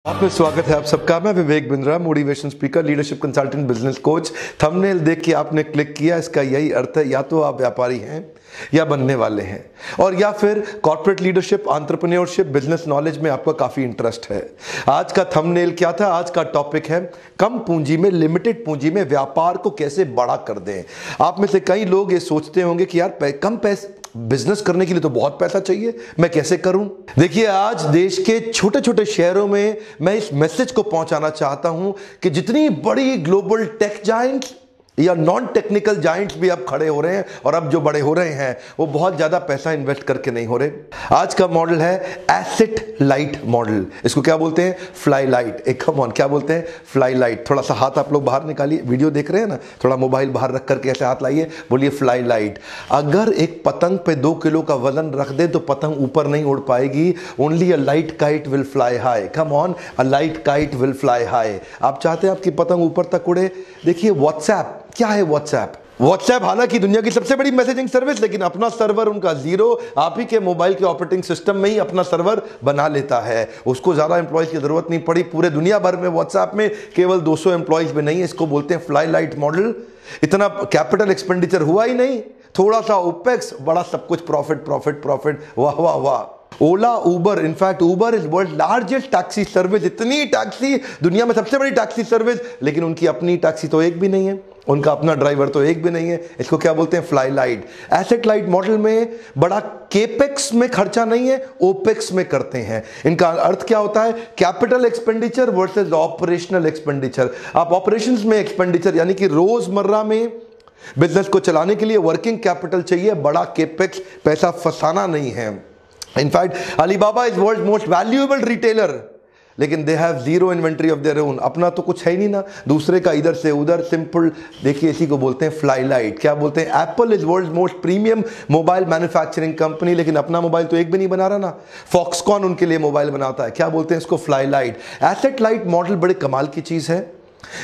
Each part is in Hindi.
आपका स्वागत है आप सबका। मैं Vivek Bindra, motivation speaker, leadership consultant, business coach. Thumbnail देख के आपने क्लिक किया, इसका यही अर्थ है या तो आप व्यापारी हैं या बनने वाले हैं, और या फिर corporate leadership, entrepreneurship, business knowledge में आपका काफी इंटरेस्ट है। आज का थंबनेल क्या था? आज का टॉपिक है कम पूंजी में, लिमिटेड पूंजी में व्यापार को कैसे बड़ा कर दें। आप में से कई लोग ये सोचते होंगे कि यार कम पैसे बिजनेस करने के लिए तो बहुत पैसा चाहिए, मैं कैसे करूं? देखिए, आज देश के छोटे छोटे शहरों में मैं इस मैसेज को पहुंचाना चाहता हूं कि जितनी बड़ी ग्लोबल टेक जायंट्स या नॉन टेक्निकल जायंट्स भी अब खड़े हो रहे हैं, और अब जो बड़े हो रहे हैं वो बहुत ज्यादा पैसा इन्वेस्ट करके नहीं हो रहे। आज का मॉडल है एसेट लाइट मॉडल। इसको क्या बोलते हैं? Fly light. एक कम ऑन, क्या बोलते हैं? Fly light. थोड़ा सा हाथ आप लोग बाहर निकालिए, वीडियो देख रहे हैं ना, थोड़ा मोबाइल बाहर रख करके ऐसे हाथ लाइए, बोलिए फ्लाई लाइट। अगर एक पतंग पे 2 किलो का वजन रख दे तो पतंग ऊपर नहीं उड़ पाएगी। Only a light kite will fly high. Come on, a light kite will fly high. आप चाहते हैं आपकी पतंग ऊपर तक उड़े? देखिए व्हाट्सएप, क्या है व्हाट्सएप? व्हाट्सएप हालांकि दुनिया की सबसे बड़ी मैसेजिंग सर्विस, लेकिन अपना सर्वर उनका जीरो। आप ही के मोबाइल के ऑपरेटिंग सिस्टम में ही अपना सर्वर बना लेता है। उसको ज्यादा एम्प्लॉयज की जरूरत नहीं पड़ी। पूरे दुनिया भर में व्हाट्सएप में केवल 200 एम्प्लॉयज में नहीं है। इसको बोलते हैं फ्लाई लाइट मॉडल। इतना कैपिटल एक्सपेंडिचर हुआ ही नहीं, थोड़ा सा ओपेक्स, बड़ा सब कुछ प्रॉफिट प्रॉफिट प्रॉफिट। वाह वाह वाह। Ola, Uber, in fact Uber is world largest taxi service. इतनी टैक्सी, दुनिया में सबसे बड़ी टैक्सी सर्विस, लेकिन उनकी अपनी टैक्सी तो एक भी नहीं है, उनका अपना ड्राइवर तो एक भी नहीं है। इसको क्या बोलते हैं? Fly light. Asset light model में बड़ा केपेक्स में खर्चा नहीं है, ओपेक्स में करते हैं। इनका अर्थ क्या होता है? Capital expenditure versus operational expenditure. आप ऑपरेशंस में एक्सपेंडिचर यानी कि रोजमर्रा में बिजनेस को चलाने के लिए वर्किंग कैपिटल चाहिए, बड़ा केपेक्स, पैसा फंसाना नहीं है। In fact Alibaba is world most valuable retailer, लेकिन they have zero inventory of their own. अपना तो कुछ है ही नहीं ना, दूसरे का इधर से उधर, सिंपल। देखिए, इसी को बोलते हैं फ्लाई लाइट। क्या बोलते हैं? Apple is world most premium mobile manufacturing company, लेकिन अपना मोबाइल तो एक भी नहीं बना रहा ना। फॉक्सकॉन उनके लिए मोबाइल बनाता है। क्या बोलते हैं इसको? Fly light. Asset light model बड़े कमाल की चीज है।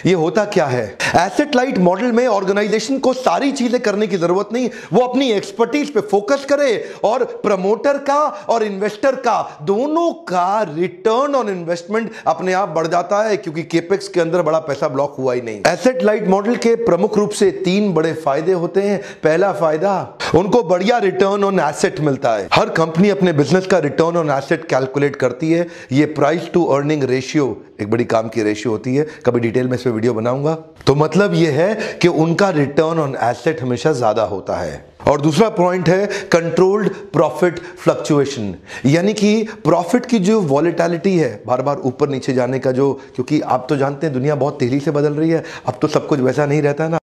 ये होता क्या है? एसेट लाइट मॉडल में ऑर्गेनाइजेशन को सारी चीजें करने की जरूरत नहीं, वो अपनी एक्सपर्टीज पे फोकस करे, और प्रमोटर का और इन्वेस्टर का, दोनों का रिटर्न ऑन इन्वेस्टमेंट अपने आप बढ़ जाता है, क्योंकि केपेक्स के अंदर बड़ा पैसा ब्लॉक हुआ ही नहीं। एसेट लाइट मॉडल के प्रमुख रूप से 3 बड़े फायदे होते हैं। पहला फायदा, उनको बढ़िया रिटर्न ऑन एसेट मिलता है। हर कंपनी अपने बिजनेस का रिटर्न ऑन एसेट कैलकुलेट करती है। ये प्राइस टू अर्निंग रेशियो एक बड़ी काम की रेशियो होती है, कभी डिटेल में इस पे वीडियो बनाऊंगा। तो मतलब यह है कि उनका रिटर्न ऑन एसेट हमेशा ज्यादा होता है। और दूसरा पॉइंट है कंट्रोल्ड प्रॉफिट फ्लक्चुएशन, यानी कि प्रॉफिट की जो वॉलेटिलिटी है, बार बार ऊपर नीचे जाने का जो, क्योंकि आप तो जानते हैं दुनिया बहुत तेजी से बदल रही है, अब तो सब कुछ वैसा नहीं रहता है ना।